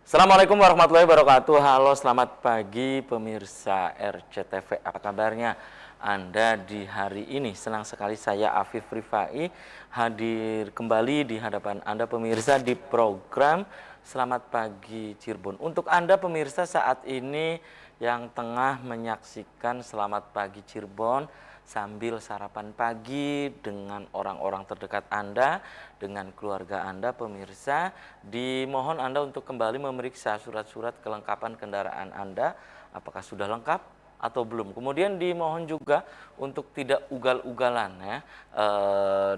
Assalamualaikum warahmatullahi wabarakatuh. Halo, selamat pagi pemirsa RCTV. Apa kabarnya Anda di hari ini? Senang sekali saya Afif Rifai hadir kembali di hadapan Anda pemirsa di program Selamat Pagi Cirebon. Untuk Anda pemirsa saat ini yang tengah menyaksikan Selamat Pagi Cirebon sambil sarapan pagi dengan orang-orang terdekat Anda, dengan keluarga Anda pemirsa, dimohon Anda untuk kembali memeriksa surat-surat kelengkapan kendaraan Anda, apakah sudah lengkap atau belum. Kemudian dimohon juga untuk tidak ugal-ugalan ya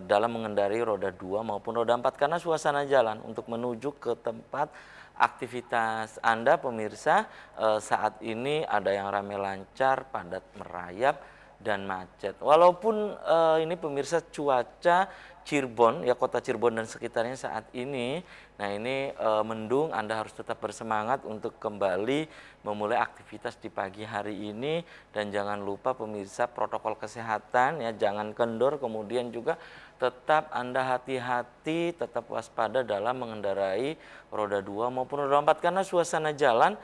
dalam mengendarai roda 2 maupun roda 4 karena suasana jalan untuk menuju ke tempat aktivitas Anda pemirsa saat ini ada yang ramai lancar, padat merayap dan macet. Walaupun ini pemirsa cuaca Cirebon ya, kota Cirebon dan sekitarnya saat ini, nah ini mendung, Anda harus tetap bersemangat untuk kembali memulai aktivitas di pagi hari ini dan jangan lupa pemirsa protokol kesehatan ya, jangan kendor, kemudian juga tetap Anda hati-hati, tetap waspada dalam mengendarai roda 2 maupun roda 4 karena suasana jalan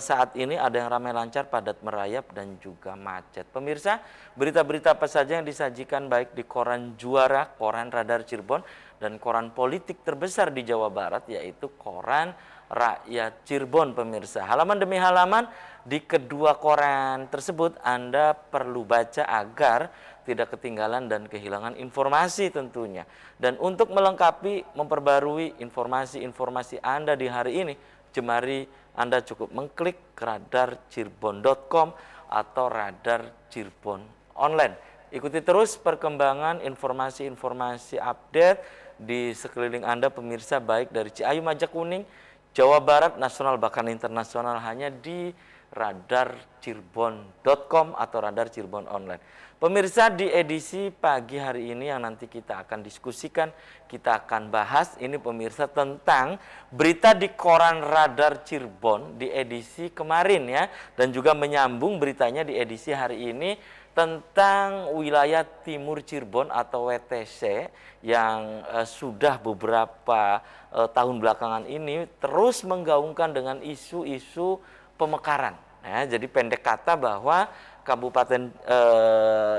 saat ini ada yang ramai lancar, padat merayap dan juga macet. Pemirsa, berita-berita apa saja yang disajikan baik di koran Juara, koran Radar Cirebon dan koran politik terbesar di Jawa Barat yaitu koran Rakyat Cirebon pemirsa. Halaman demi halaman di kedua koran tersebut Anda perlu baca agar tidak ketinggalan dan kehilangan informasi tentunya. Dan untuk melengkapi, memperbarui informasi-informasi Anda di hari ini, jemari Anda cukup mengklik radarcirebon.com atau Radar Cirebon Online. Ikuti terus perkembangan informasi-informasi update di sekeliling Anda pemirsa, baik dari Ciayu, Majakuning, Jawa Barat, nasional bahkan internasional hanya di radarcirebon.com atau Radar Cirebon Online. Pemirsa, di edisi pagi hari ini yang nanti kita akan diskusikan, kita akan bahas ini pemirsa tentang berita di koran Radar Cirebon di edisi kemarin ya, dan juga menyambung beritanya di edisi hari ini tentang wilayah Timur Cirebon atau WTC yang sudah beberapa tahun belakangan ini terus menggaungkan dengan isu-isu pemekaran. Ya, jadi pendek kata bahwa kabupaten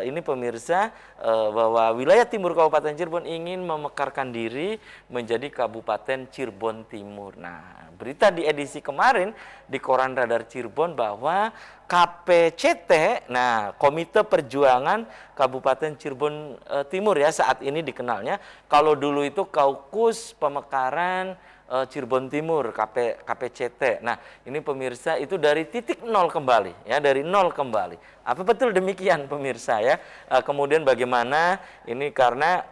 ini pemirsa bahwa wilayah timur Kabupaten Cirebon ingin memekarkan diri menjadi Kabupaten Cirebon Timur. Nah, berita di edisi kemarin di koran Radar Cirebon bahwa KPCT, nah Komite Perjuangan Kabupaten Cirebon Timur ya saat ini dikenalnya. Kalau dulu itu Kaukus Pemekaran Cirebon Timur, KPCT. Nah, ini pemirsa itu dari titik nol kembali, ya, dari nol kembali. Apa betul demikian pemirsa ya? Kemudian bagaimana ini karena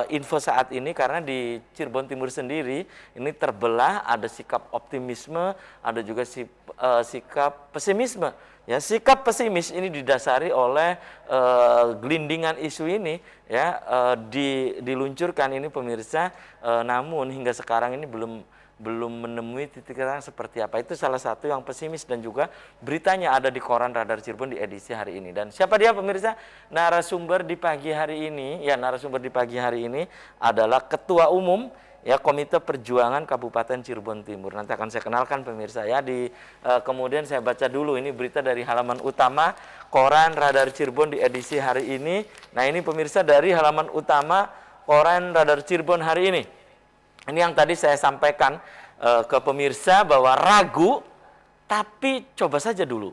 info saat ini karena di Cirebon Timur sendiri ini terbelah, ada sikap optimisme, ada juga sikap pesimisme. Ya, sikap pesimis ini didasari oleh gelindingan isu ini ya diluncurkan ini pemirsa, namun hingga sekarang ini belum menemui titik terang seperti apa. Itu salah satu yang pesimis dan juga beritanya ada di koran Radar Cirebon di edisi hari ini. Dan siapa dia pemirsa? Narasumber di pagi hari ini adalah Ketua Umum ya Komite Perjuangan Kabupaten Cirebon Timur. Nanti akan saya kenalkan pemirsa ya. Kemudian saya baca dulu ini berita dari halaman utama koran Radar Cirebon di edisi hari ini. Nah, ini pemirsa dari halaman utama koran Radar Cirebon hari ini. Ini yang tadi saya sampaikan ke pemirsa bahwa ragu, tapi coba saja dulu.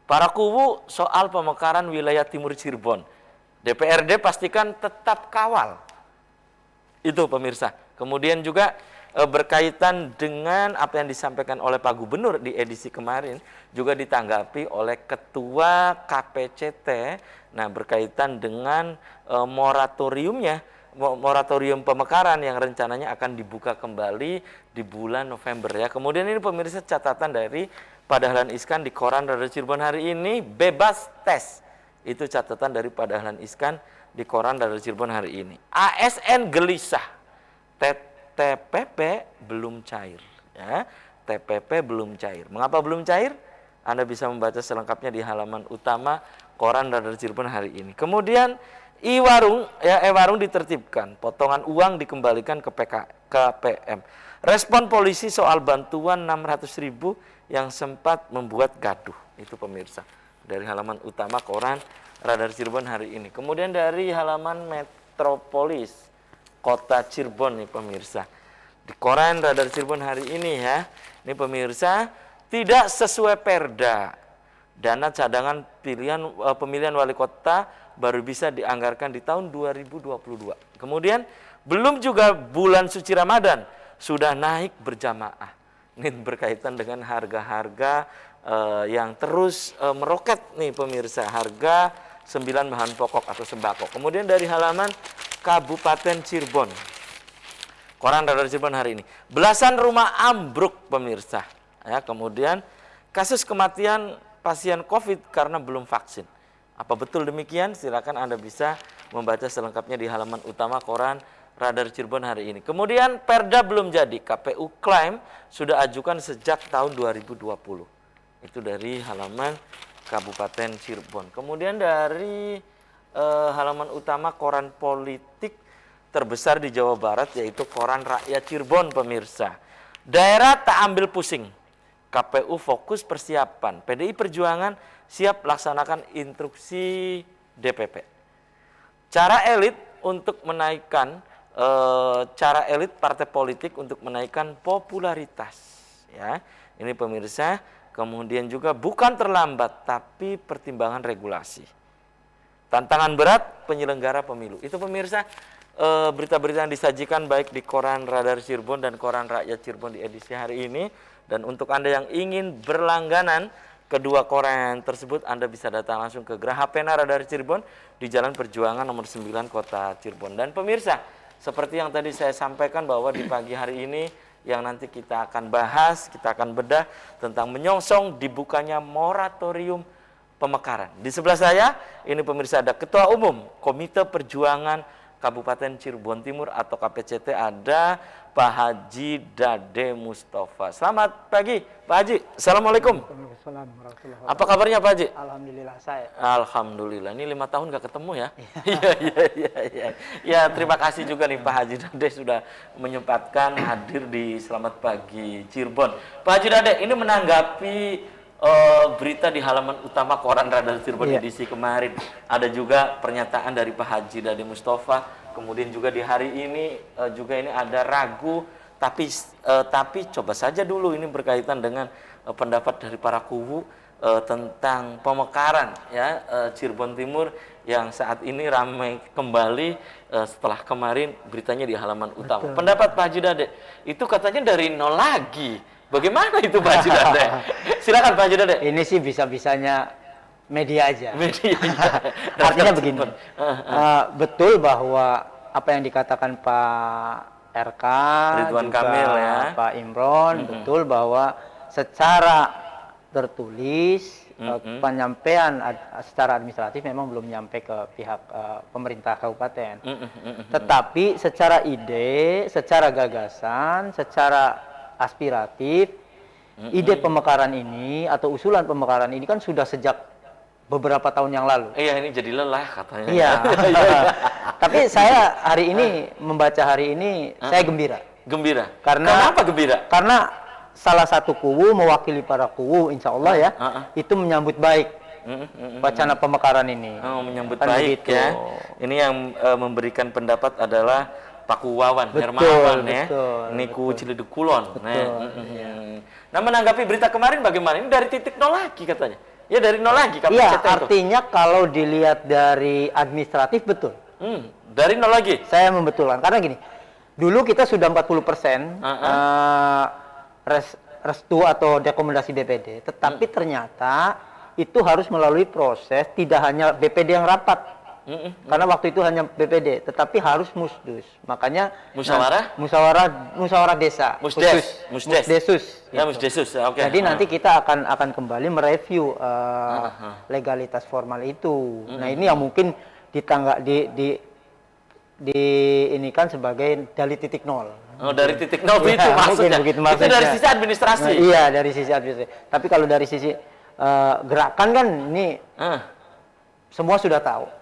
Para kubu soal pemekaran wilayah timur Cirebon. DPRD pastikan tetap kawal. Itu pemirsa. Kemudian juga berkaitan dengan apa yang disampaikan oleh Pak Gubernur di edisi kemarin juga ditanggapi oleh Ketua KPCT. Nah, berkaitan dengan moratorium pemekaran yang rencananya akan dibuka kembali di bulan November ya. Kemudian ini pemirsa catatan dari Pak Dahlan Iskan di koran Radar Cirebon hari ini, bebas tes. Itu catatan dari Pak Dahlan Iskan di koran Radar Cirebon hari ini. ASN gelisah. TPP belum cair ya. TPP belum cair. Mengapa belum cair? Anda bisa membaca selengkapnya di halaman utama koran Radar Cirebon hari ini. Kemudian e-warung ditertibkan, potongan uang dikembalikan ke PM. Respon polisi soal bantuan 600.000 yang sempat membuat gaduh. Itu pemirsa. Dari halaman utama koran Radar Cirebon hari ini. Kemudian dari halaman Metropolis Kota Cirebon nih pemirsa. Di koran Radar Cirebon hari ini ya. Ini pemirsa, tidak sesuai perda. Dana cadangan pemilihan wali kota baru bisa dianggarkan di tahun 2022. Kemudian belum juga bulan suci Ramadan sudah naik berjamaah. Ini berkaitan dengan harga-harga yang terus meroket nih pemirsa, harga 9 bahan pokok atau sembako. Kemudian dari halaman Kabupaten Cirebon, koran Radar Cirebon hari ini, belasan rumah ambruk pemirsa. Ya, kemudian kasus kematian pasien COVID karena belum vaksin. Apa betul demikian? Silakan Anda bisa membaca selengkapnya di halaman utama koran Radar Cirebon hari ini. Kemudian perda belum jadi, KPU klaim sudah ajukan sejak tahun 2020. Itu dari halaman Kabupaten Cirebon. Kemudian dari halaman utama koran politik terbesar di Jawa Barat, yaitu koran Rakyat Cirebon pemirsa. Daerah tak ambil pusing, KPU fokus persiapan, PDI Perjuangan siap laksanakan instruksi DPP. Cara elit untuk menaikkan cara elit partai politik untuk menaikkan popularitas, ya. Ini pemirsa. Kemudian juga bukan terlambat tapi pertimbangan regulasi. Tantangan berat penyelenggara pemilu. Itu pemirsa berita-berita yang disajikan baik di koran Radar Cirebon dan koran Rakyat Cirebon di edisi hari ini. Dan untuk Anda yang ingin berlangganan kedua koran tersebut, Anda bisa datang langsung ke Geraha Pena Radar Cirebon di Jalan Perjuangan nomor 9 Kota Cirebon. Dan pemirsa, seperti yang tadi saya sampaikan bahwa di pagi hari ini yang nanti kita akan bahas, kita akan bedah tentang menyongsong dibukanya moratorium pemekaran. Di sebelah saya, ini pemirsa ada Ketua Umum Komite Perjuangan Kabupaten Cirebon Timur atau KPCT, ada Pak Haji Dade Mustafa. Selamat pagi Pak Haji. Assalamualaikum. Apa kabarnya Pak Haji? Alhamdulillah saya. Alhamdulillah. Ini 5 tahun gak ketemu ya? Iya. Ya, terima kasih juga nih Pak Haji Dade sudah menyempatkan hadir di Selamat Pagi Cirebon. Pak Haji Dade, ini menanggapi berita di halaman utama koran Radar Cirebon edisi kemarin. Ada juga pernyataan dari Pak Haji Dade Mustafa. Kemudian juga di hari ini juga ini ada ragu, tapi coba saja dulu, ini berkaitan dengan pendapat dari para kubu tentang pemekaran ya Cirebon Timur yang saat ini ramai kembali setelah kemarin beritanya di halaman utama. Betul. Pendapat Pak Haji Dade itu katanya dari nol lagi. Bagaimana itu Pak Haji Dade? Silakan Pak Haji Dade. Ini sih bisa-bisanya media aja. Media. Artinya begini, betul bahwa apa yang dikatakan Pak RK, Ridwan juga Kamil ya, Pak Imron, betul bahwa secara tertulis penyampaian secara administratif memang belum nyampe ke pihak pemerintah kabupaten. Tetapi secara ide, secara gagasan, secara aspiratif, ide pemekaran ini atau usulan pemekaran ini kan sudah sejak beberapa tahun yang lalu. Iya, ini jadi lelah katanya. Iya. Tapi saya hari ini membaca hari ini saya gembira. Gembira. Kenapa gembira? Karena salah satu kubu mewakili para kubu, insya Allah ya, itu menyambut baik wacana pemekaran ini. Oh, menyambut kan baik begitu. ya. Ini yang memberikan pendapat adalah Pak Wawan Betul, Hermawan ya. Niku betul. Ciledug Kulon. Betul, Nah, menanggapi berita kemarin bagaimana? Ini dari titik nol lagi katanya. Ya dari nol lagi KPCT. Iya, artinya kalau dilihat dari administratif betul. Dari nol lagi. Saya membetulkan karena gini. Dulu kita sudah 40% restu atau rekomendasi BPD, tetapi ternyata itu harus melalui proses tidak hanya BPD yang rapat. Karena waktu itu hanya BPD, tetapi harus musdus. Makanya musyawarah desa. Musdesus. Ya, musdesus. Oke. Jadi nanti kita akan kembali mereview legalitas formal itu. Nah, ini yang mungkin ini kan sebagai dari titik nol. Oh, dari titik nol itu maksudnya. Itu dari sisi administrasi. Nah, iya, dari sisi administrasi. Tapi kalau dari sisi gerakan kan ini semua sudah tahu.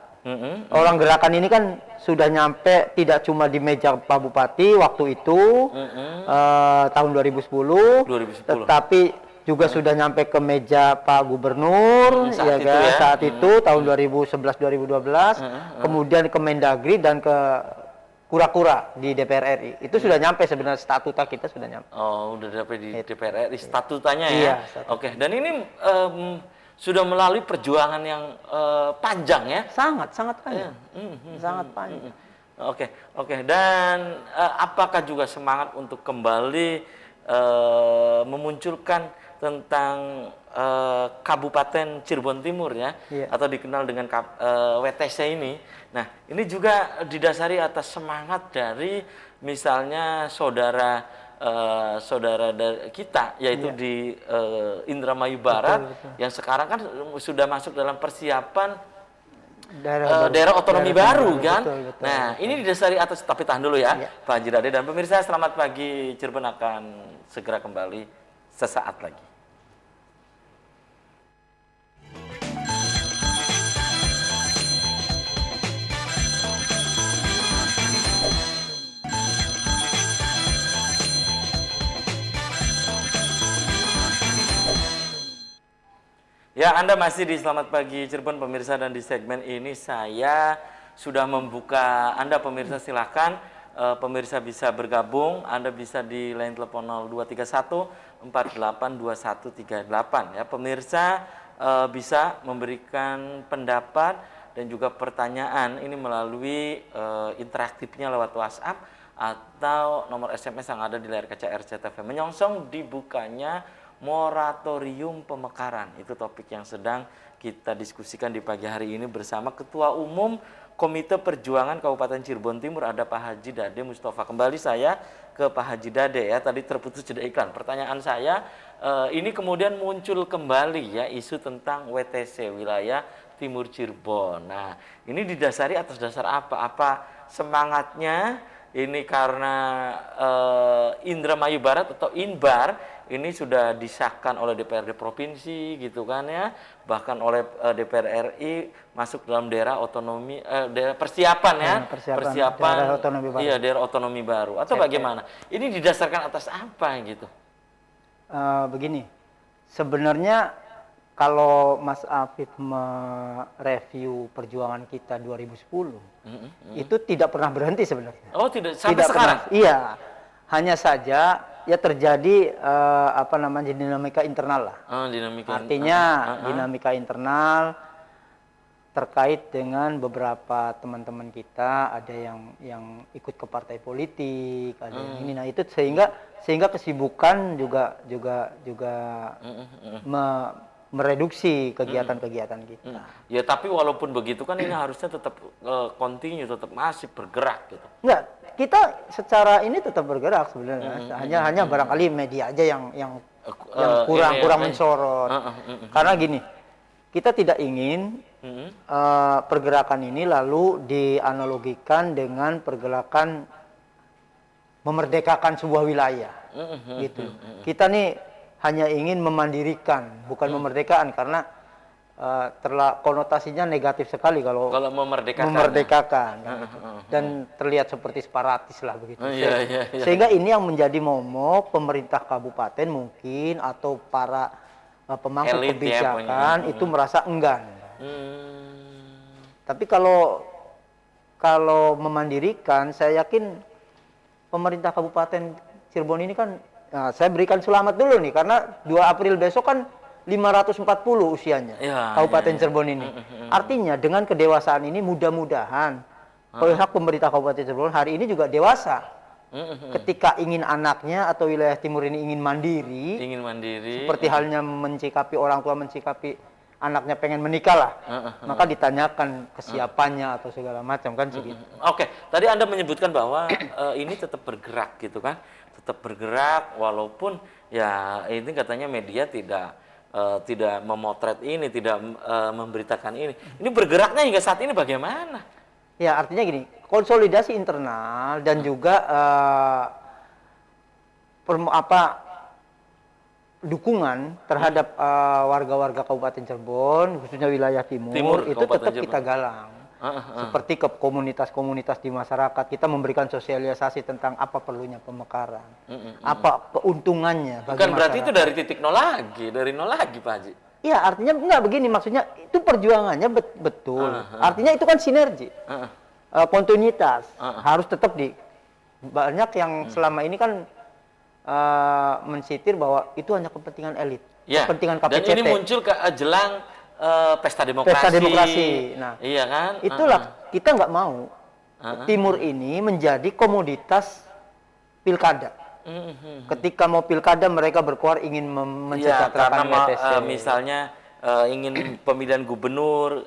Orang gerakan ini kan sudah nyampe tidak cuma di meja Pak Bupati waktu itu tahun 2010, 2010. tetapi juga sudah nyampe ke meja Pak Gubernur saat ya itu kan ya. saat itu tahun 2011-2012, kemudian ke Mendagri dan ke kura-kura di DPR RI. Itu sudah nyampe sebenarnya, statuta kita sudah nyampe. Oh, udah dapat di DPR RI statutanya ya. Iya, statut. Oke, dan ini sudah melalui perjuangan yang panjang ya. Sangat panjang. Sangat panjang. Oke. Dan apakah juga semangat untuk kembali memunculkan tentang Kabupaten Cirebon Timur ya, Iya. atau dikenal dengan WTC ini. Nah, ini juga didasari atas semangat dari misalnya saudara dari kita, yaitu Iya. di Indramayu Barat, Betul. yang sekarang kan sudah masuk dalam persiapan Daerah daerah otonomi baru kan. Betul. Nah, ini didasari atas, tapi tahan dulu ya, Iya. Pak Haji Dade dan pemirsa. Selamat pagi, Cirebon akan segera kembali sesaat lagi. Ya, Anda masih di Selamat Pagi Cirebon pemirsa, dan di segmen ini saya sudah membuka Anda pemirsa. Silakan pemirsa bisa bergabung. Anda bisa di line telepon 0231 482138 ya. Pemirsa bisa memberikan pendapat dan juga pertanyaan ini melalui interaktifnya lewat WhatsApp atau nomor SMS yang ada di layar kaca RCTV. Menyongsong dibukanya moratorium pemekaran, itu topik yang sedang kita diskusikan di pagi hari ini bersama Ketua Umum Komite Perjuangan Kabupaten Cirebon Timur, ada Pak Haji Dade Mustafa. Kembali saya ke Pak Haji Dade ya, tadi terputus jeda iklan. Pertanyaan saya, ini kemudian muncul kembali ya isu tentang WTC, wilayah Timur Cirebon. Nah, ini didasari atas dasar apa? Apa semangatnya ini karena Indramayu Barat atau Inbar ini sudah disahkan oleh DPRD provinsi gitu kan ya, bahkan oleh DPR RI masuk dalam daerah otonomi, daerah persiapan ya, persiapan daerah otonomi baru. Iya, daerah otonomi baru, atau bagaimana? Ini didasarkan atas apa gitu? Begini, sebenarnya kalau Mas Afif mereview perjuangan kita 2010, itu tidak pernah berhenti sebenarnya. Oh, tidak sampai Tidak sekarang? pernah. Iya, hanya saja ya terjadi dinamika internal lah. Oh, dinamika. Artinya dinamika internal terkait dengan beberapa teman-teman kita, ada yang ikut ke partai politik, ada yang ini. Nah, itu sehingga kesibukan juga mereduksi kegiatan-kegiatan kita. Ya, tapi walaupun begitu kan ini harusnya tetap continue, tetap masih bergerak gitu. Enggak, kita secara ini tetap bergerak sebenarnya. Hanya barangkali media aja yang kurang mensorot. Karena gini, kita tidak ingin pergerakan ini lalu dianalogikan dengan pergerakan memerdekakan sebuah wilayah. Gitu. Kita nih hanya ingin memandirikan, bukan memerdekakan, karena konotasinya negatif sekali kalau memerdekakan dan terlihat seperti separatis lah begitu. Iya. Sehingga ini yang menjadi momok pemerintah kabupaten mungkin atau para pemangku elit kebijakan ya, itu merasa enggan. Tapi kalau memandirikan, saya yakin pemerintah Kabupaten Cirebon ini kan, saya berikan selamat dulu nih, karena 2 April besok kan 540 usianya Kabupaten Cirebon ini. Artinya dengan kedewasaan ini mudah-mudahan pihak pemerintah Kabupaten Cirebon hari ini juga dewasa. Ketika ingin anaknya atau wilayah timur ini ingin mandiri, seperti halnya mencikapi orang tua mencikapi anaknya pengen menikah lah, maka ditanyakan kesiapannya atau segala macam kan segitu. Oke, tadi Anda menyebutkan bahwa ini tetap bergerak gitu kan, tetap bergerak walaupun ya ini katanya media tidak memotret ini, tidak memberitakan ini. Ini bergeraknya hingga saat ini bagaimana? Ya, artinya gini, konsolidasi internal dan juga dukungan terhadap warga-warga Kabupaten Cirebon, khususnya wilayah timur itu tetap kita galang. Seperti ke komunitas-komunitas di masyarakat, kita memberikan sosialisasi tentang apa perlunya pemekaran, apa keuntungannya bagi Bukan berarti itu masyarakat. dari titik nol lagi, dari nol lagi Pak Haji. Iya, artinya enggak begini, maksudnya itu perjuangannya betul. Artinya itu kan sinergi. Kontinuitas harus tetap banyak yang selama ini kan mensitir bahwa itu hanya kepentingan elit, Ya. kepentingan Dan KPCT. ini muncul ke jelang pesta demokrasi. Pesta demokrasi. Nah, iya kan? itulah kita nggak mau Timur ini menjadi komoditas pilkada. Ketika mau pilkada mereka berkuar ingin Iya, karena mensejahterakan ETC. misalnya ingin pemilihan gubernur,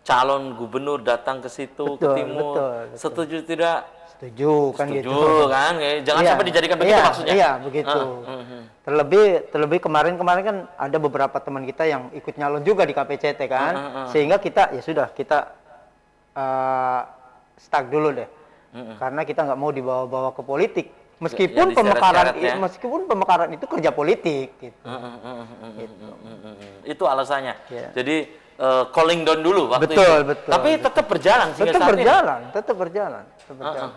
calon gubernur datang ke situ, ke Betul, timur. betul. Setuju tidak? Setuju kan Setuju gitu. kan? Jangan Iya, sampai dijadikan begitu iya, maksudnya. Iya, begitu. Terlebih kemarin kan ada beberapa teman kita yang ikut nyalon juga di KPCT kan. Sehingga kita ya sudah kita stuck dulu deh. Karena kita nggak mau dibawa-bawa ke politik. Meskipun diseret-seret pemekaran itu kerja politik gitu. Itu alasannya. Iya. Jadi calling down dulu waktu Betul, itu. betul, Tapi tetap berjalan sehingga Tetap saat ini. berjalan. Betul.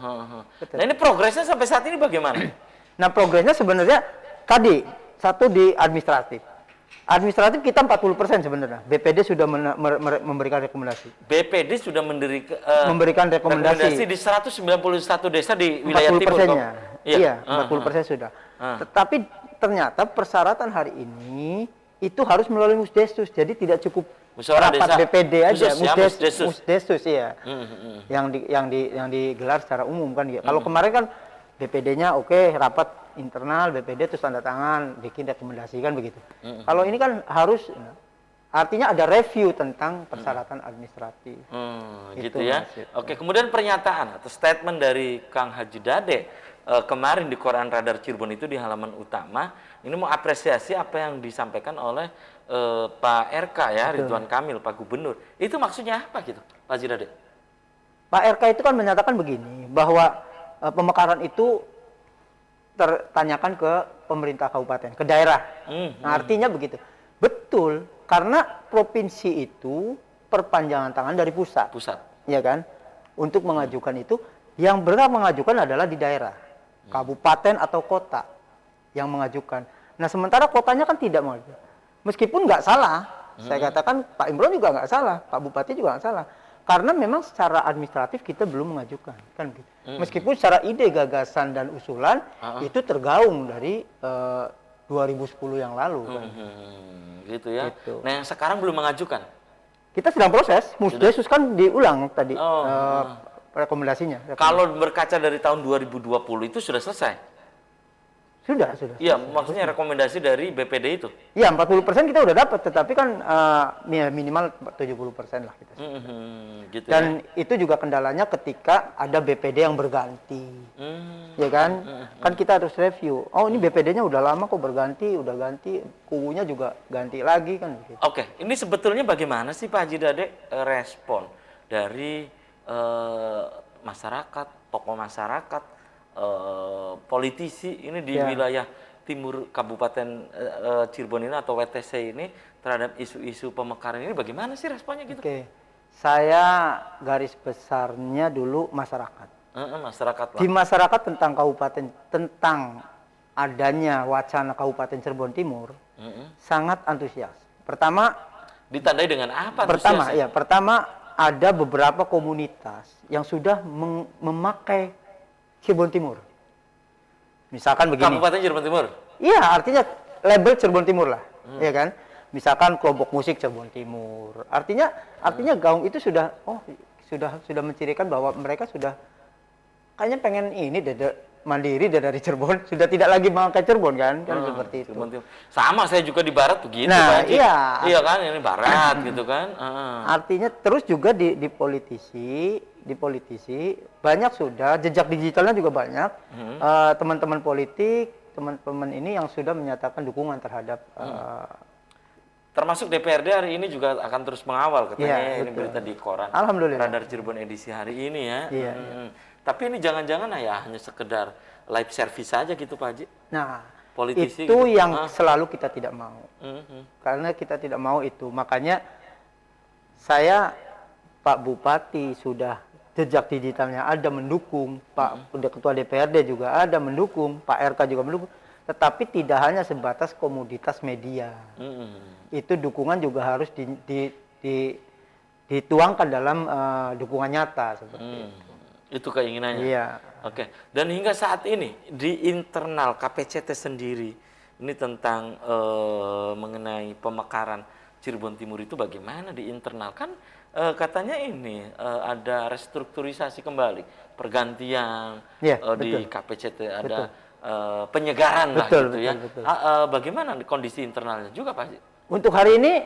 Nah, ini progresnya sampai saat ini bagaimana? Nah, progresnya sebenarnya tadi satu di administratif. Administratif kita 40% sebenarnya. BPD sudah memberikan rekomendasi. BPD sudah Memberikan rekomendasi di 191 desa di wilayah 40 timur. persennya. Iya, 40% 40%. sudah. Tetapi ternyata persyaratan hari ini itu harus melalui Musdesus. Jadi tidak cukup Musyawarah rapat desa. BPD aja, Khusus ya, Musdesus. Musdesus ya. Yang digelar secara umum kan. Kalau kemarin kan BPD-nya oke, rapat internal BPD terus tanda tangan, bikin rekomendasi kan begitu. Kalau ini kan harus artinya ada review tentang persyaratan administratif. Gitu ya. Oke, kemudian pernyataan atau statement dari Kang Haji Dade kemarin di Koran Radar Cirebon itu di halaman utama, ini mau apresiasi apa yang disampaikan oleh Pak RK ya, Ridwan Kamil, Pak Gubernur. Itu maksudnya apa gitu, Pak Haji Dade? Pak RK itu kan menyatakan begini, bahwa pemekaran itu tertanyakan ke pemerintah kabupaten, ke daerah. Nah, artinya begitu. Betul, karena provinsi itu perpanjangan tangan dari pusat. Ya kan? Untuk mengajukan itu, yang berhak mengajukan adalah di daerah. Kabupaten atau kota yang mengajukan. Nah, sementara kotanya kan tidak mengajukan. Meskipun nggak salah, saya katakan Pak Imron juga nggak salah, Pak Bupati juga nggak salah. Karena memang secara administratif kita belum mengajukan, kan gitu. Meskipun secara ide, gagasan dan usulan itu tergaung dari 2010 yang lalu. Kan. Gitu ya. Gitu. Nah, yang sekarang belum mengajukan. Kita sedang proses, Musdesus kan diulang tadi rekomendasinya. Kalau berkaca dari tahun 2020 itu sudah selesai. Sudah. Iya, maksudnya rekomendasi dari BPD itu. Iya, 40% kita udah dapat, tetapi kan minimal 70% lah kita. Gitu Dan itu juga kendalanya ketika ada BPD yang berganti. Ya kan? Kan kita harus review. Oh, ini BPD-nya udah lama kok berganti, udah ganti, kubunya juga ganti lagi kan gitu. Oke, ini sebetulnya bagaimana sih Pak Haji Dade respon dari masyarakat, tokoh masyarakat, politisi ini di wilayah timur Kabupaten Cirebon ini atau WTC ini terhadap isu-isu pemekaran ini, bagaimana sih responnya gitu? Oke, saya garis besarnya dulu masyarakat. Masyarakat lah. Di masyarakat tentang kabupaten, tentang adanya wacana Kabupaten Cirebon Timur, sangat antusias. Pertama, ditandai dengan apa? Pertama ada beberapa komunitas yang sudah memakai Cirebon Timur. Misalkan begini. Kabupaten Cirebon Timur? Iya, artinya label Cirebon Timur lah. Iya kan? Misalkan kelompok musik Cirebon Timur. Artinya gaung itu sudah mencirikan bahwa mereka sudah kayaknya pengen ini mandiri dari Cirebon, sudah tidak lagi memakai Cirebon kan seperti itu. Sama, saya juga di barat begitu. Nah, Pak. Iya kan, ini barat gitu kan. Artinya terus juga di politisi banyak sudah, jejak digitalnya juga banyak. Teman-teman politik, teman-teman ini yang sudah menyatakan dukungan terhadap termasuk DPRD hari ini juga akan terus mengawal katanya ini betul. berita di koran. Alhamdulillah. Radar Cirebon edisi hari ini ya. Iya. Tapi ini jangan-jangan ya hanya sekedar live service saja gitu Pak Haji. Nah, politisi itu gitu. yang selalu kita tidak mau. Karena kita tidak mau itu. Makanya saya Pak Bupati sudah jejak digitalnya ada mendukung, Pak Ketua DPRD juga ada mendukung, Pak RK juga mendukung, tetapi tidak hanya sebatas komoditas media. Itu dukungan juga harus dituangkan dalam dukungan nyata seperti itu. Itu keinginannya. Iya. Oke. Dan hingga saat ini di internal KPCT sendiri ini tentang mengenai pemekaran Cirebon Timur itu bagaimana di internal? Kan katanya ini ada restrukturisasi kembali, pergantian Iya, di betul. KPCT ada penyegaran lah Betul, gitu betul, ya. betul. Bagaimana kondisi internalnya juga Pak Haji? Untuk hari ini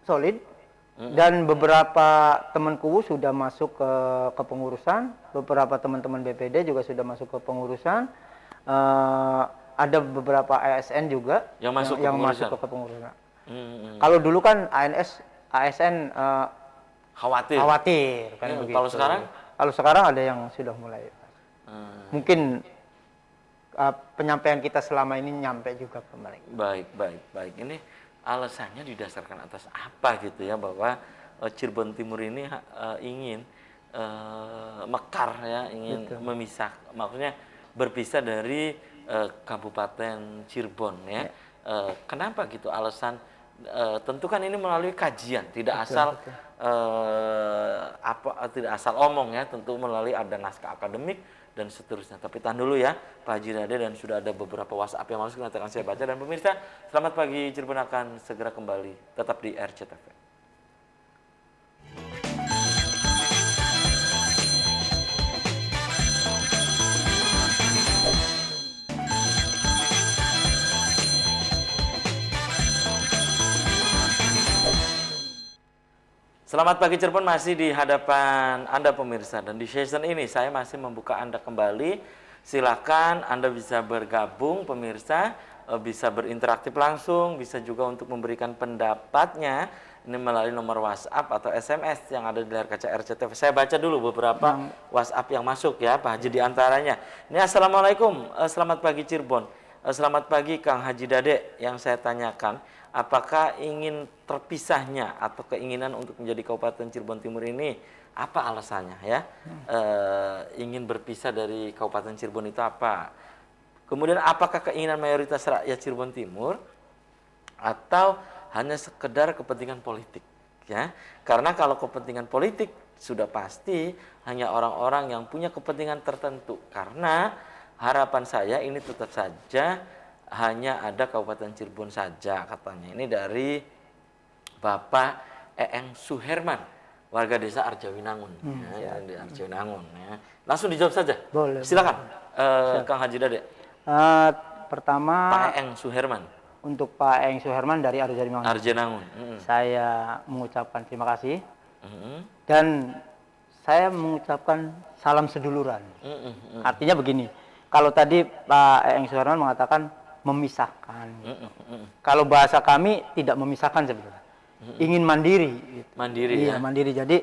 solid dan beberapa temanku sudah masuk ke kepengurusan, beberapa teman-teman BPD juga sudah masuk ke pengurusan. Ada beberapa ASN juga Yang masuk ke yang pengurusan. masuk ke kepengurusan. Kalau dulu kan ASN Khawatir. khawatir kan begitu. Kalau sekarang? Kalau sekarang ada yang sudah mulai. Mungkin penyampaian kita selama ini nyampe juga ke mereka. Baik. Ini alasannya didasarkan atas apa gitu ya, bahwa Cirebon Timur ini ingin mekar ya, ingin memisah, maksudnya berpisah dari Kabupaten Cirebon ya. Kenapa gitu alasan? Tentu kan ini melalui kajian, tidak asal tidak asal omong ya, tentu melalui ada naskah akademik dan seterusnya. Tapi tahan dulu ya Pak Haji Dade, dan sudah ada beberapa WhatsApp yang masuk, nanti akan saya baca. Dan pemirsa, selamat pagi Cirebon akan segera kembali, tetap di RCTV. Selamat pagi Cirebon, masih di hadapan Anda pemirsa, dan di season ini saya masih membuka Anda kembali. Silakan Anda bisa bergabung pemirsa, bisa berinteraksi langsung, bisa juga untuk memberikan pendapatnya ini melalui nomor WhatsApp atau SMS yang ada di layar kaca RCTV. Saya baca dulu beberapa WhatsApp yang masuk ya Pak Haji, di antaranya. Ini Assalamualaikum, selamat pagi Cirebon. Selamat pagi Kang Haji Dade, yang saya tanyakan, apakah ingin terpisahnya atau keinginan untuk menjadi Kabupaten Cirebon Timur ini apa alasannya ya? Ingin berpisah dari Kabupaten Cirebon itu apa? Kemudian apakah keinginan mayoritas rakyat Cirebon Timur atau hanya sekedar kepentingan politik ya? Karena kalau kepentingan politik sudah pasti hanya orang-orang yang punya kepentingan tertentu. Karena harapan saya ini tetap saja hanya ada Kabupaten Cirebon saja katanya. Ini dari Bapak Eeng Suherman, warga desa Arjawinangun. Di Arjawinangun ya. Langsung dijawab saja. Boleh. Silakan Kang Haji Dade. Pertama Pak Eeng Suherman. untuk Pak Eeng Suherman dari Arjawinangun. Arjawinangun. Saya mengucapkan terima kasih dan saya mengucapkan salam seduluran. Artinya begini, kalau tadi Pak Eeng Suherman mengatakan memisahkan, kalau bahasa kami tidak memisahkan sebenarnya, ingin mandiri. Gitu. Mandiri iya, ya. mandiri. Jadi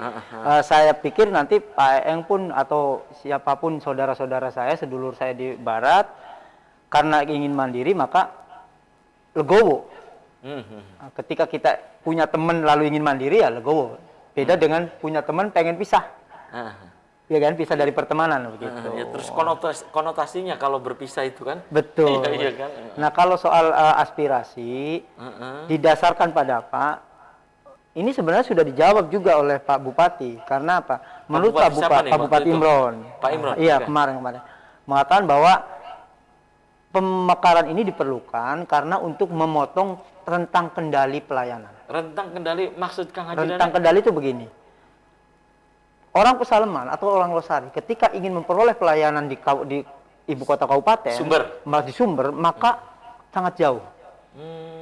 saya pikir nanti Pak Eeng pun atau siapapun saudara-saudara saya, sedulur saya di Barat, karena ingin mandiri maka legowo. Ketika kita punya teman lalu ingin mandiri ya legowo. Beda dengan punya teman pengen pisah. Ya kan, pisah dari pertemanan begitu. Ya, terus konotasinya kalau berpisah itu kan? Betul. Iya kan? Nah, kalau soal aspirasi didasarkan pada apa? Ini sebenarnya sudah dijawab juga oleh Pak Bupati. Karena apa? Menurut Pak Bupati Imron. Pak Imron. Iya, kemarin mengatakan bahwa pemekaran ini diperlukan karena untuk memotong rentang kendali pelayanan. Rentang kendali maksud Kang Haji Rentang kendali itu begini. Orang Pesaleman atau orang Losari ketika ingin memperoleh pelayanan di ibu kota kabupaten, di Sumber, maka sangat jauh.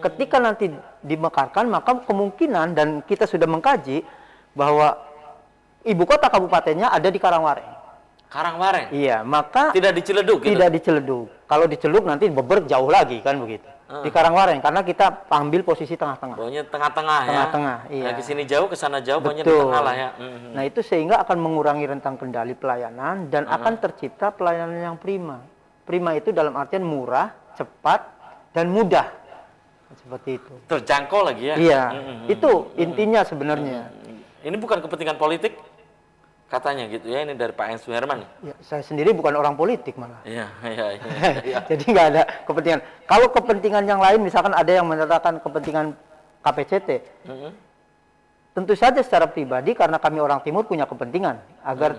Ketika nanti dimekarkan, maka kemungkinan, dan kita sudah mengkaji bahwa ibu kota kabupatennya ada di Karangwareng. Karangwareng? Iya, maka tidak di Ciledug gitu? Tidak di Ciledug. Kalau di Ciledug nanti Beber jauh lagi kan begitu. Di Karangwareng karena kita ambil posisi tengah-tengah. Pokoknya tengah-tengah ya. Tengah-tengah, iya. Nah, ke sini jauh, ke sana jauh, pokoknya di Betul. tengah lah ya. Nah, itu sehingga akan mengurangi rentang kendali pelayanan dan akan tercipta pelayanan yang prima. Prima itu dalam artian murah, cepat, dan mudah. Seperti itu. Terjangkau lagi ya. Iya. Itu intinya sebenarnya. Ini bukan kepentingan politik katanya gitu ya, ini dari Pak Ensu Herman. Ya, saya sendiri bukan orang politik malah. Iya, iya, iya. Iya. Jadi nggak ada kepentingan. Kalau kepentingan yang lain, misalkan ada yang menyatakan kepentingan KPCT, Mm-mm. tentu saja secara pribadi karena kami orang Timur punya kepentingan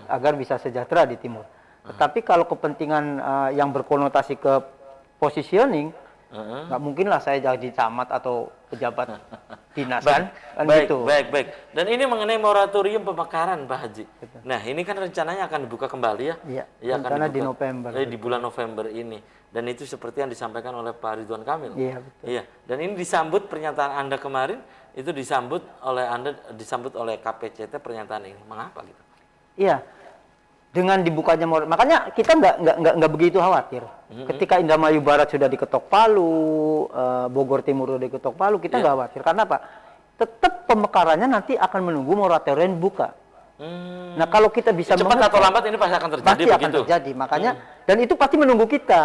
agar bisa sejahtera di Timur. Tetapi kalau kepentingan yang berkonotasi ke positioning, nggak mungkin lah saya jadi camat atau pejabat dinas kan Baik, gitu. baik. Dan ini mengenai moratorium pemekaran, Pak Haji. Nah, ini kan rencananya akan dibuka kembali ya? Iya, Iya, akan rencana di dibuka. November. Di bulan November ini. Dan itu seperti yang disampaikan oleh Pak Ridwan Kamil. Iya, betul. Iya. Dan ini disambut pernyataan Anda kemarin, itu disambut oleh KPCT pernyataan ini. Mengapa gitu? Iya. Dengan dibukanya makanya kita nggak begitu khawatir. Ketika Indramayu Barat sudah diketok palu, Bogor Timur sudah diketok palu, kita nggak khawatir. Karena apa? Tetap pemekarannya nanti akan menunggu moratorium buka. Nah, kalau kita bisa Cepat atau lambat ini pasti akan terjadi pasti begitu. akan terjadi. Makanya dan itu pasti menunggu kita.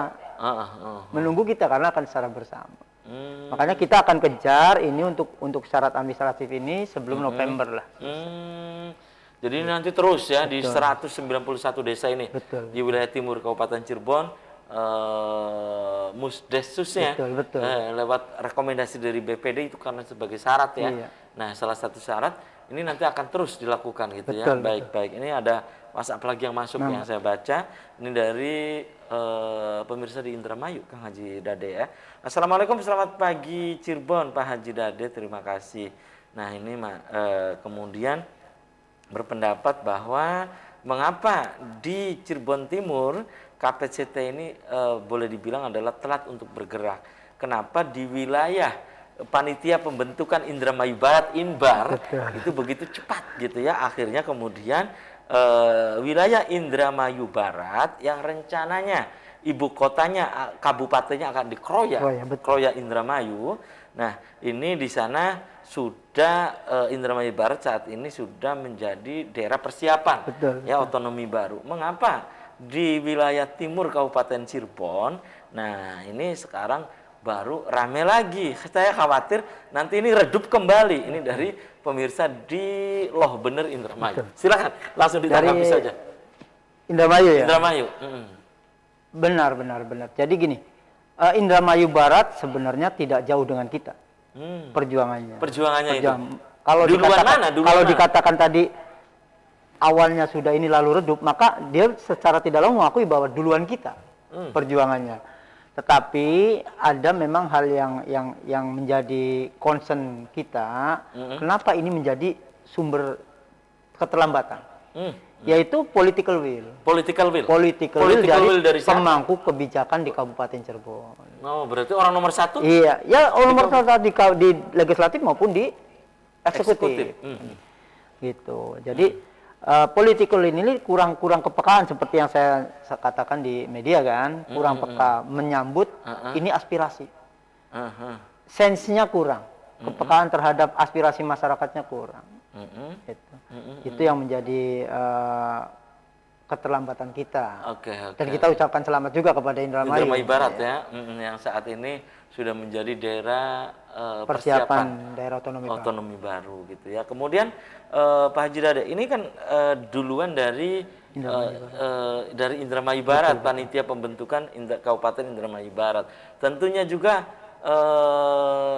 Menunggu kita karena akan secara bersama. Makanya kita akan kejar ini untuk syarat administratif ini sebelum November lah. Jadi nanti terus ya di 191 desa ini. Betul. Di wilayah timur Kabupaten Cirebon, Musdesusnya Betul. lewat rekomendasi dari BPD itu karena sebagai syarat ya. Iya. Nah, salah satu syarat ini nanti akan terus dilakukan gitu ya. Betul. Baik. Ini ada WhatsApp lagi yang masuk yang saya baca. Ini dari pemirsa di Indramayu, Kang Haji Dade ya. Assalamualaikum, selamat pagi Cirebon, Pak Haji Dade, terima kasih. Nah, ini kemudian berpendapat bahwa mengapa di Cirebon Timur KPCT ini boleh dibilang adalah telat untuk bergerak. Kenapa di wilayah panitia pembentukan Indramayu Barat Inbar itu begitu cepat gitu ya. Akhirnya kemudian wilayah Indramayu Barat yang rencananya ibu kotanya kabupatennya akan dikeroyak, Kroya Indramayu. Nah, ini di sana sudah Indramayu Barat saat ini sudah menjadi daerah persiapan ya otonomi baru. Mengapa di wilayah timur Kabupaten Cirebon, nah ini sekarang baru rame lagi. Saya khawatir nanti ini redup kembali. Ini dari pemirsa di Loh Bener Indramayu. Silakan langsung ditanggapi saja. Indramayu ya. Indramayu. Benar. Jadi gini, Indramayu Barat sebenarnya tidak jauh dengan kita. Perjuangannya itu. Kalau dikatakan tadi awalnya sudah ini lalu redup, maka dia secara tidak langsung mengakui bahwa duluan kita perjuangannya. Tetapi ada memang hal yang menjadi concern kita. Kenapa ini menjadi sumber keterlambatan? Yaitu political will. Political will dari pemangku kebijakan di Kabupaten Cirebon. Oh, berarti orang nomor satu? Iya, ya orang nomor satu di legislatif maupun di eksekutif. Gitu. Jadi political ini kurang kepekaan seperti yang saya katakan di media kan, kurang peka menyambut ini aspirasi. Sense-nya kurang, kepekaan terhadap aspirasi masyarakatnya kurang. Itu yang menjadi keterlambatan kita. Dan kita ucapkan selamat juga kepada Indramayu Barat ya, yang saat ini sudah menjadi daerah persiapan daerah otonomi baru gitu ya. Kemudian Pak Haji Dade, ini kan duluan dari Indramayu Barat, panitia pembentukan Kabupaten Indramayu Barat. Tentunya juga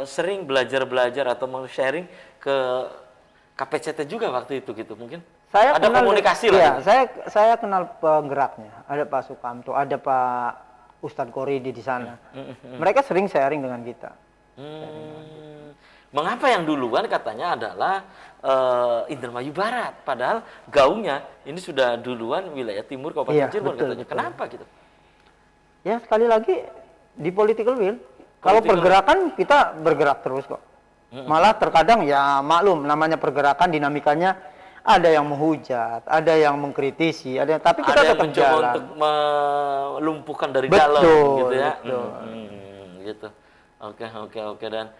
sering belajar atau sharing ke KPCT juga waktu itu gitu mungkin. Saya ada kenal, komunikasi lah. Ya, saya kenal penggeraknya. Ada Pak Sukamto, ada Pak Ustadz Koridi di sana. Mereka sering sharing dengan kita. Mengapa yang duluan katanya adalah Indramayu Barat, padahal gaungnya ini sudah duluan wilayah timur Kabupaten Cirebon katanya. Kenapa gitu? Ya sekali lagi di political will. Kalau pergerakan kita bergerak terus kok. Malah terkadang ya maklum namanya pergerakan dinamikanya ada yang menghujat, ada yang mengkritisi, tapi kita tetap mencoba jalan untuk melumpuhkan dari dalam gitu ya. Gitu. Oke dan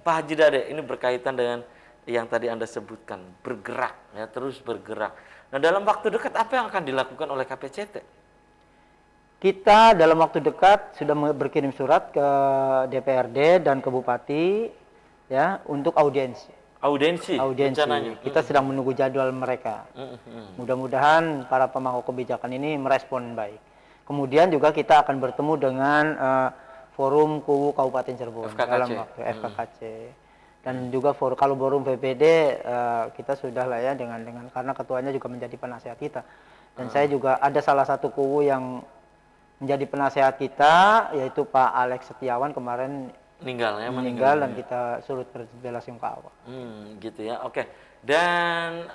Pak Haji Dade, ini berkaitan dengan yang tadi Anda sebutkan, bergerak ya, terus bergerak. Nah, dalam waktu dekat apa yang akan dilakukan oleh KPCT? Kita dalam waktu dekat sudah berkirim surat ke DPRD dan ke Bupati ya untuk audiensi. audiensi audiensi. rencananya. Kita sedang menunggu jadwal mereka. Mudah-mudahan para pemangku kebijakan ini merespon baik. Kemudian juga kita akan bertemu dengan forum Kuwu Kabupaten Cirebon FKKC. dalam waktu FKKC. Dan juga kalau forum PPD kita sudah lah ya dengan karena ketuanya juga menjadi penasehat kita. Dan saya juga ada salah satu kuwu yang menjadi penasehat kita, yaitu Pak Alex Setiawan kemarin meninggal dan kita surut belasungkawa. Gitu ya. Oke. Dan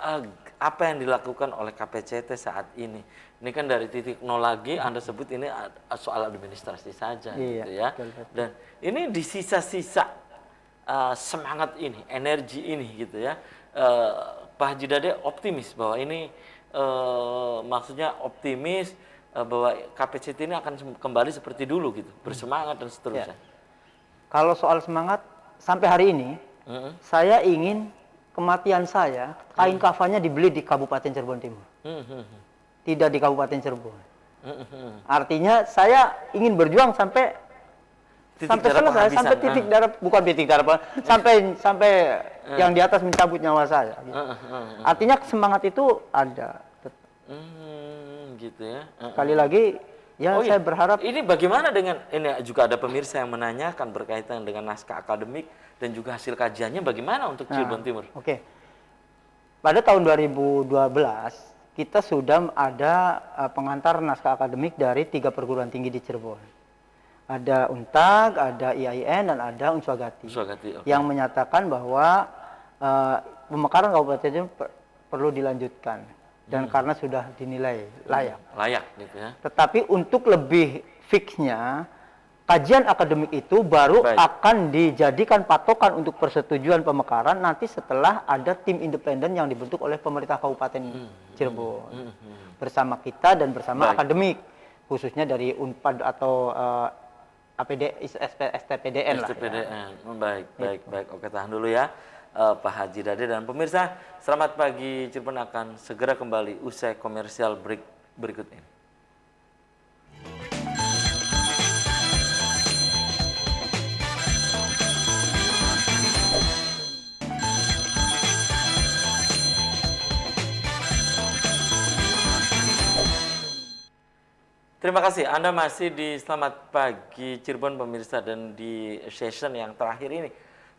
apa yang dilakukan oleh KPCT saat ini? Ini kan dari titik nol lagi, Anda sebut ini soal administrasi saja, Iya, gitu ya. betul. Dan ini di sisa-sisa semangat ini, energi ini, gitu ya. Pak Haji Dade optimis bahwa ini, maksudnya optimis bahwa KPCT ini akan kembali seperti dulu, gitu, bersemangat dan seterusnya. Kalau soal semangat, sampai hari ini, saya ingin kematian saya, kain kafannya dibeli di Kabupaten Cirebon Timur. Tidak di Kabupaten Cirebon. Artinya saya ingin berjuang sampai selesai, sampai titik darah, bukan titik darah, sampai yang di atas mencabut nyawa saya. Gitu. Artinya semangat itu ada. Gitu ya. Sekali lagi, saya berharap. Ini bagaimana dengan, ini juga ada pemirsa yang menanyakan berkaitan dengan naskah akademik dan juga hasil kajiannya bagaimana untuk Cirebon Timur? Oke. Pada tahun 2012, kita sudah ada pengantar naskah akademik dari 3 perguruan tinggi di Cirebon. Ada Untag, ada IAIN, dan ada Unswagati. Yang menyatakan bahwa pemekaran Kabupaten Cirebon perlu dilanjutkan. Dan karena sudah dinilai layak. Layak gitu ya. Tetapi untuk lebih fixnya, kajian akademik itu baru akan dijadikan patokan untuk persetujuan pemekaran nanti setelah ada tim independen yang dibentuk oleh pemerintah Kabupaten Cirebon. Bersama kita dan bersama akademik. Khususnya dari UNPAD atau STPDN lah. STPDN. Baik. Oke, tahan dulu ya. Pak Haji Dade dan pemirsa, selamat pagi. Cirebon akan segera kembali usai komersial break berikut ini. Terima kasih, Anda masih di Selamat Pagi Cirebon pemirsa, dan di session yang terakhir ini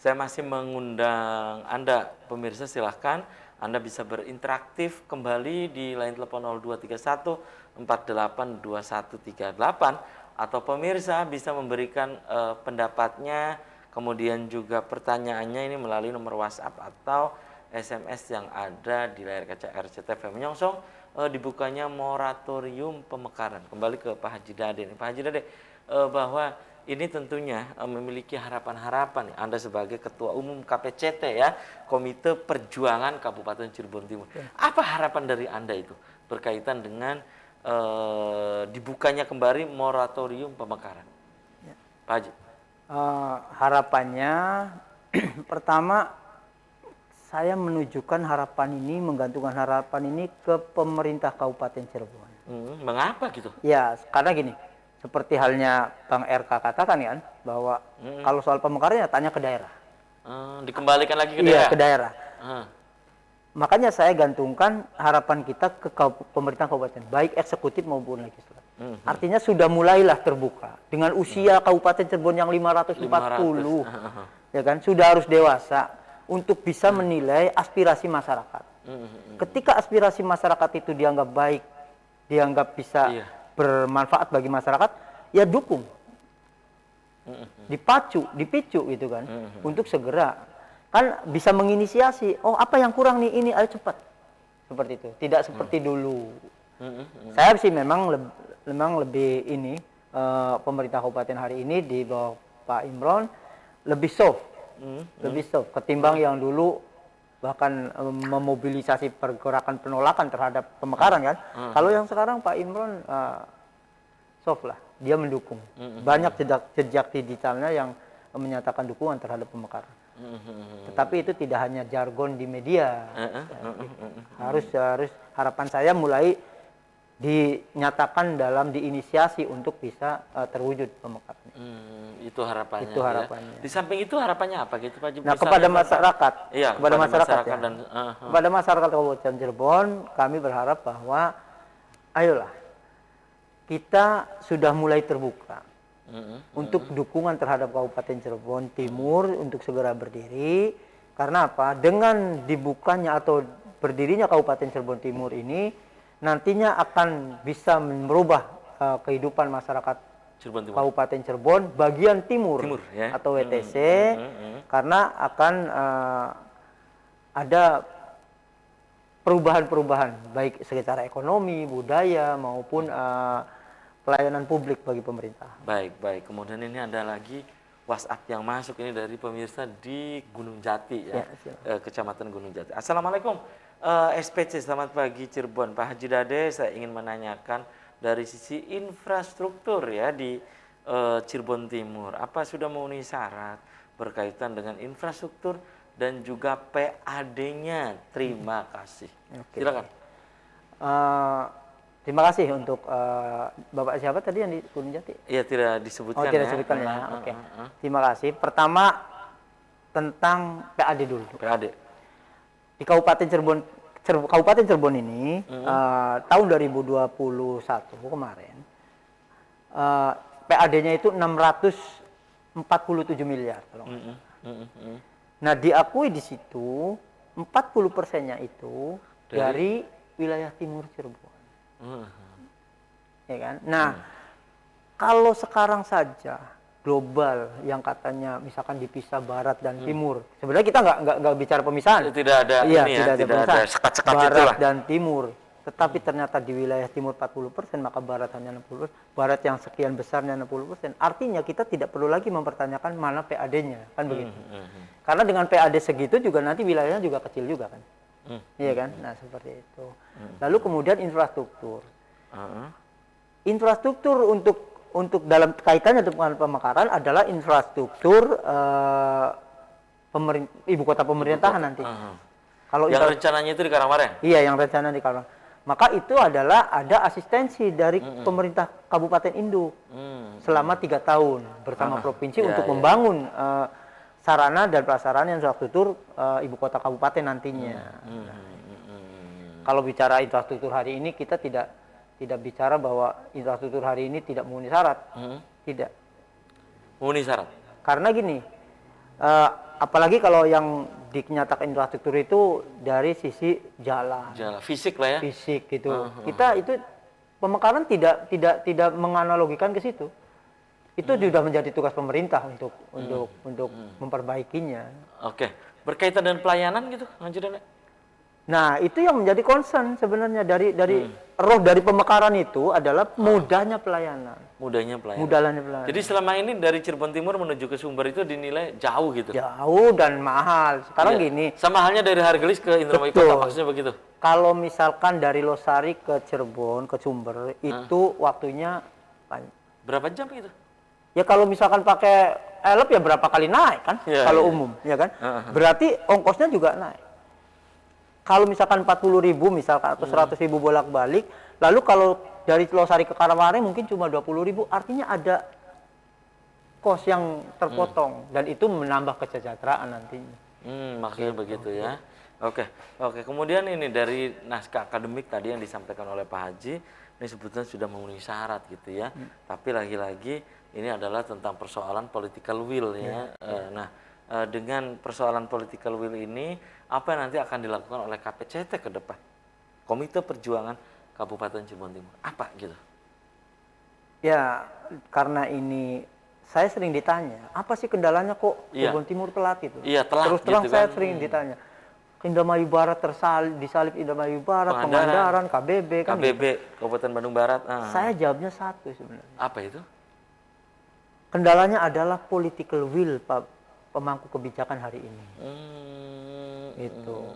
saya masih mengundang Anda, pemirsa, silahkan Anda bisa berinteraktif kembali di line telepon 0231 482138 atau pemirsa bisa memberikan pendapatnya, kemudian juga pertanyaannya ini melalui nomor WhatsApp atau SMS yang ada di layar kaca RCTV menyongsong dibukanya moratorium pemekaran. Kembali ke Pak Haji Dade. Pak Haji Dade, bahwa ini tentunya memiliki harapan-harapan. Anda sebagai Ketua Umum KPCT ya, Komite Perjuangan Kabupaten Cirebon Timur. Apa harapan dari Anda itu berkaitan dengan dibukanya kembali moratorium pemekaran? Pak Haji. Harapannya, pertama, saya menunjukkan harapan ini, menggantungkan harapan ini ke pemerintah Kabupaten Cirebon. Mengapa gitu? Ya, karena gini. Seperti halnya Bang RK katakan kan, bahwa kalau soal pemekaran ya tanya ke daerah. Dikembalikan lagi ke daerah? Iya, ke daerah. Makanya saya gantungkan harapan kita ke pemerintah kabupaten, baik eksekutif maupun legislatif. Artinya sudah mulailah terbuka. Dengan usia Kabupaten Cirebon yang 540, ya kan, sudah harus dewasa untuk bisa menilai aspirasi masyarakat. Ketika aspirasi masyarakat itu dianggap baik, dianggap bisa bermanfaat bagi masyarakat, ya dukung, dipicu gitu kan, untuk segera kan bisa menginisiasi. Oh, apa yang kurang nih, ini ayo cepat, seperti itu. Tidak seperti dulu. Saya sih memang lebih ini pemerintah kabupaten hari ini di bawah Pak Imron lebih soft, ketimbang yang dulu bahkan memobilisasi pergerakan penolakan terhadap pemekaran kan. Kalau yang sekarang Pak Imron soft lah, dia mendukung. Banyak jejak digitalnya yang menyatakan dukungan terhadap pemekaran. Tetapi itu tidak hanya jargon di media. Harus harapan saya mulai dinyatakan dalam diinisiasi untuk bisa terwujud pemekaran. Itu harapannya. Itu harapannya. Di samping itu harapannya apa gitu Pak Haji? Nah, Misalnya kepada masyarakat, Iya, kepada masyarakat, ya. dan Kepada masyarakat Kabupaten Cirebon, kami berharap bahwa ayolah kita sudah mulai terbuka untuk dukungan terhadap Kabupaten Cirebon Timur untuk segera berdiri. Karena apa? Dengan dibukanya atau berdirinya Kabupaten Cirebon Timur ini nantinya akan bisa merubah kehidupan masyarakat Cirebon Timur. Kabupaten Cirebon bagian timur, ya? atau WTC, karena akan ada perubahan-perubahan baik secara ekonomi, budaya maupun pelayanan publik bagi pemerintah. Baik. Kemudian ini ada lagi WhatsApp yang masuk ini dari pemirsa di Gunung Jati ya, Kecamatan Gunung Jati. Assalamualaikum SPC, selamat pagi Cirebon. Pak Haji Dade, saya ingin menanyakan dari sisi infrastruktur ya di Cirebon Timur, apa sudah memenuhi syarat berkaitan dengan infrastruktur dan juga PAD-nya? Terima kasih. Silakan. Terima kasih untuk Bapak siapa tadi yang di Gunung Jati? Iya, tidak disebutkan. Tidak disebutkan ya. Oke. Terima kasih. Pertama tentang PAD dulu. PAD. Di Kabupaten Cirebon ini tahun 2021 kemarin PAD-nya itu 647 miliar. Nah, diakui di situ 40%-nya itu dari wilayah timur Cirebon. Ya kan? Nah, kalau sekarang saja global yang katanya misalkan dipisah barat dan timur. Sebenarnya kita nggak bicara pemisahan. Tidak ada tidak ada sekat-sekat barat itulah. Dan timur. Tetapi ternyata di wilayah timur 40%, maka barat hanya 60%. Barat yang sekian besarnya 60%. Artinya kita tidak perlu lagi mempertanyakan mana PAD-nya, kan begitu. Karena dengan PAD segitu juga nanti wilayahnya juga kecil juga kan. Iya kan? Nah, seperti itu. Lalu kemudian infrastruktur. Infrastruktur untuk dalam kaitannya dengan pemekaran adalah infrastruktur ibu kota pemerintahan nanti. Kalau yang rencananya itu di Karangmareng? Iya, yang rencana di Karangmareng. Maka itu adalah ada asistensi dari pemerintah Kabupaten Induk selama 3 tahun bersama provinsi untuk membangun sarana dan prasarana infrastruktur ibu kota kabupaten nantinya. Kalau bicara infrastruktur hari ini kita tidak bicara bahwa infrastruktur hari ini tidak memenuhi syarat. Tidak. Memenuhi syarat. Karena gini, apalagi kalau yang dinyatakan infrastruktur itu dari sisi jalan. Jalan fisik lah ya. Fisik gitu. Kita itu pemekaran tidak menganalogikan ke situ. Itu sudah menjadi tugas pemerintah untuk memperbaikinya. Oke. Berkaitan dengan pelayanan gitu, Nah, itu yang menjadi concern sebenarnya dari roh dari pemekaran itu adalah mudahnya pelayanan. Mudahnya pelayanan. Jadi selama ini dari Cirebon Timur menuju ke Sumber itu dinilai jauh gitu. Jauh dan mahal. Sekarang gini. Sama halnya dari Hargelis ke Indramayu Kota, maksudnya begitu. Kalau misalkan dari Losari ke Cirebon ke Sumber itu waktunya berapa jam gitu? Ya kalau misalkan pakai elep ya berapa kali naik kan? Kalau umum, ya kan? Berarti ongkosnya juga naik. Kalau misalkan 40.000 misalkan atau 100.000 bolak-balik, lalu kalau dari Losari ke Karangmareng mungkin cuma 20.000, artinya ada kos yang terpotong dan itu menambah kesejahteraan nantinya. Maksudnya begitu ya. Oke. Kemudian ini dari naskah akademik tadi yang disampaikan oleh Pak Haji, ini sebetulnya sudah memenuhi syarat gitu ya. Tapi lagi-lagi ini adalah tentang persoalan political will ya. Dengan persoalan political will ini, apa yang nanti akan dilakukan oleh KPCT ke depan? Komite Perjuangan Kabupaten Cirebon Timur. Apa gitu? Ya, karena ini saya sering ditanya, apa sih kendalanya kok Cirebon Timur telat itu? Iya, telat. Terus terang gitu saya sering ditanya. Indramayu Barat disalip Indramayu Barat, Pangandaran, KBB kan KBB, gitu. Kabupaten Bandung Barat. Saya jawabnya satu sebenarnya. Apa itu? Kendalanya adalah political will pemangku kebijakan hari ini. Itu.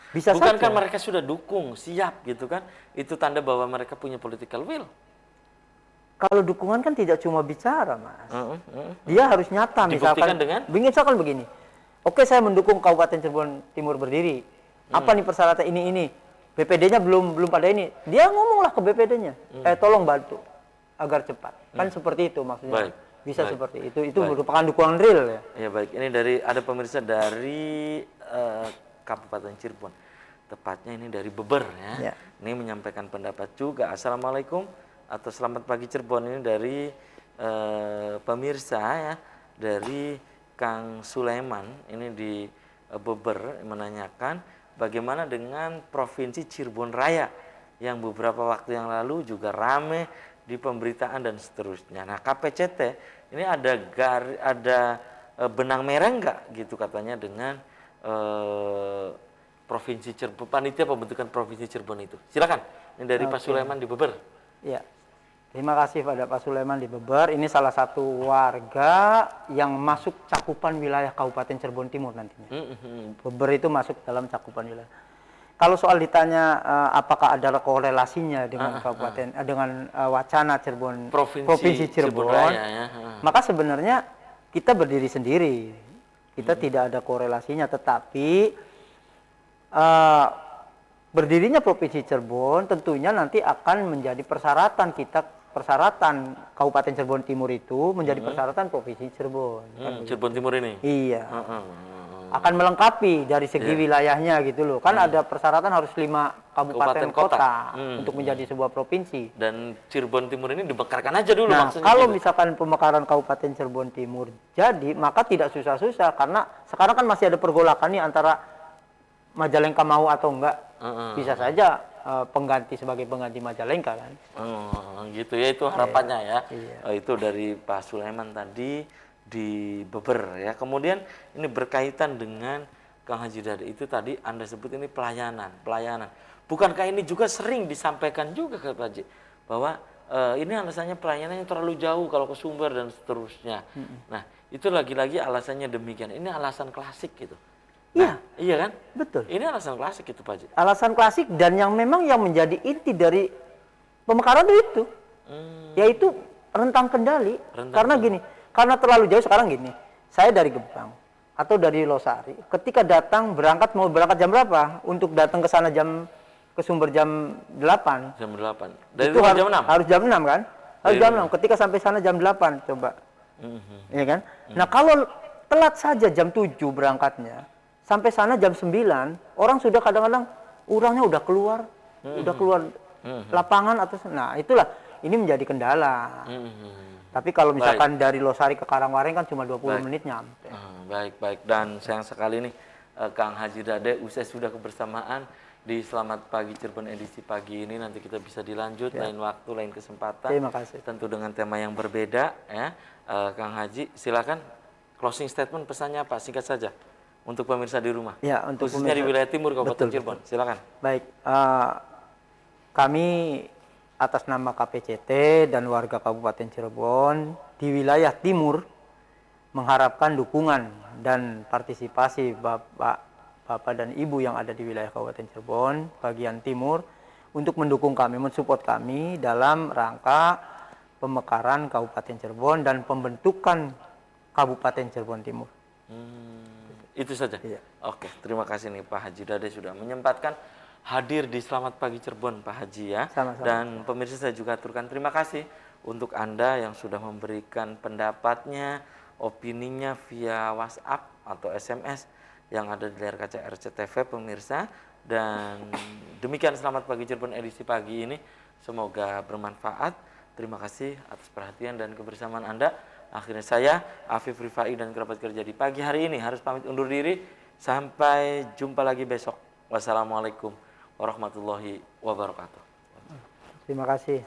Bisa bukankah mereka sudah dukung, siap gitu kan? Itu tanda bahwa mereka punya political will. Kalau dukungan kan tidak cuma bicara, Mas. Dia harus nyata. Misalkan begini. Oke, saya mendukung Kabupaten Cirebon Timur berdiri. Apa nih persyaratan ini? BPD-nya belum pada ini. Dia ngomonglah ke BPD-nya. Tolong bantu agar cepat. Kan seperti itu maksudnya. Baik. bisa Baik. seperti itu. Itu Baik. merupakan dukungan real ya. Ya baik, ini ada pemirsa dari Kabupaten Cirebon. Tepatnya ini dari Beber ya. Ya. Ini menyampaikan pendapat juga. Assalamualaikum atau selamat pagi Cirebon, ini dari pemirsa ya, dari Kang Sulaiman ini di Beber menanyakan bagaimana dengan Provinsi Cirebon Raya yang beberapa waktu yang lalu juga rame di pemberitaan dan seterusnya. Nah, KPCT ini ada benang merah enggak gitu katanya dengan Provinsi Cirebon, panitia pembentukan Provinsi Cirebon itu. Silakan. Ini dari Pak Sulaiman di Beber. Ya. Terima kasih pada Pak Sulaiman di Beber. Ini salah satu warga yang masuk cakupan wilayah Kabupaten Cirebon Timur nantinya. Beber itu masuk dalam cakupan wilayah. Kalau soal ditanya apakah ada korelasinya dengan kabupaten dengan wacana Cirebon Provinsi Cirebon, Raya, ya. Maka sebenarnya kita berdiri sendiri. Kita tidak ada korelasinya, tetapi berdirinya Provinsi Cirebon tentunya nanti akan menjadi persyaratan Kabupaten Cirebon Timur itu menjadi persyaratan Provinsi Cirebon. Cirebon Timur ini. Iya. Akan melengkapi dari segi wilayahnya gitu loh. Kan ada persyaratan harus 5 kabupaten kota untuk menjadi sebuah provinsi. Dan Cirebon Timur ini dibekarkan aja dulu Nah, maksudnya. kalau gitu. misalkan pemekaran Kabupaten Cirebon Timur jadi, maka tidak susah-susah karena sekarang kan masih ada pergolakan nih antara Majalengka mau atau enggak. Bisa saja sebagai pengganti Majalengka kan. Gitu ya, itu harapannya ya. Iya. Itu dari Pak Sulaiman tadi di Beber ya. Kemudian ini berkaitan dengan Kang Haji Dade itu tadi Anda sebut ini pelayanan. Bukankah ini juga sering disampaikan juga ke Pak Haji bahwa ini alasannya pelayanannya terlalu jauh kalau ke Sumber dan seterusnya. Nah, itu lagi-lagi alasannya demikian. Ini alasan klasik gitu. Nah, iya kan? Betul. Ini alasan klasik itu Pak Haji. Alasan klasik dan yang memang yang menjadi inti dari pemekaran itu yaitu rentang kendali. Karena gini, karena terlalu jauh sekarang gini. Saya dari Gebang atau dari Losari, ketika berangkat mau berangkat jam berapa? Untuk datang ke sana ke Sumber jam 8. Jam 8. Dari Itu jam 6. harus jam 6 kan? Harus jam 6. Ketika sampai sana jam 8 coba. Iya kan? Nah, kalau telat saja jam 7 berangkatnya, sampai sana jam 9, orang sudah kadang-kadang orangnya udah keluar lapangan atau nah itulah ini menjadi kendala. Tapi kalau misalkan dari Losari ke Karangwaring kan cuma 20 menit nyampe. Baik. Dan sayang sekali nih Kang Haji Dade usai sudah kebersamaan di Selamat Pagi Cirebon edisi pagi ini. Nanti kita bisa dilanjut lain waktu, lain kesempatan. Terima kasih. Tentu dengan tema yang berbeda ya. Kang Haji silakan closing statement, pesannya apa? Singkat saja untuk pemirsa di rumah. Ya, untuk khususnya di wilayah timur Kabupaten Cirebon. Silakan. Baik, kami atas nama KPCT dan warga Kabupaten Cirebon di wilayah timur mengharapkan dukungan dan partisipasi Bapak dan Ibu yang ada di wilayah Kabupaten Cirebon bagian timur untuk mendukung kami, mensupport kami dalam rangka pemekaran Kabupaten Cirebon dan pembentukan Kabupaten Cirebon Timur. Itu saja. Iya. Oke, terima kasih nih Pak Haji Dade sudah menyempatkan hadir di Selamat Pagi Cirebon, Pak Haji ya. Sama-sama. Dan pemirsa saya juga aturkan terima kasih untuk Anda yang sudah memberikan pendapatnya, opininya via WhatsApp atau SMS yang ada di layar kaca RCTV pemirsa. Dan demikian Selamat Pagi Cirebon edisi pagi ini. Semoga bermanfaat. Terima kasih atas perhatian dan kebersamaan Anda. Akhirnya saya, Afif Rifai dan kerabat kerja di pagi hari ini harus pamit undur diri. Sampai jumpa lagi besok. Wassalamualaikum warahmatullahi wabarakatuh. Terima kasih.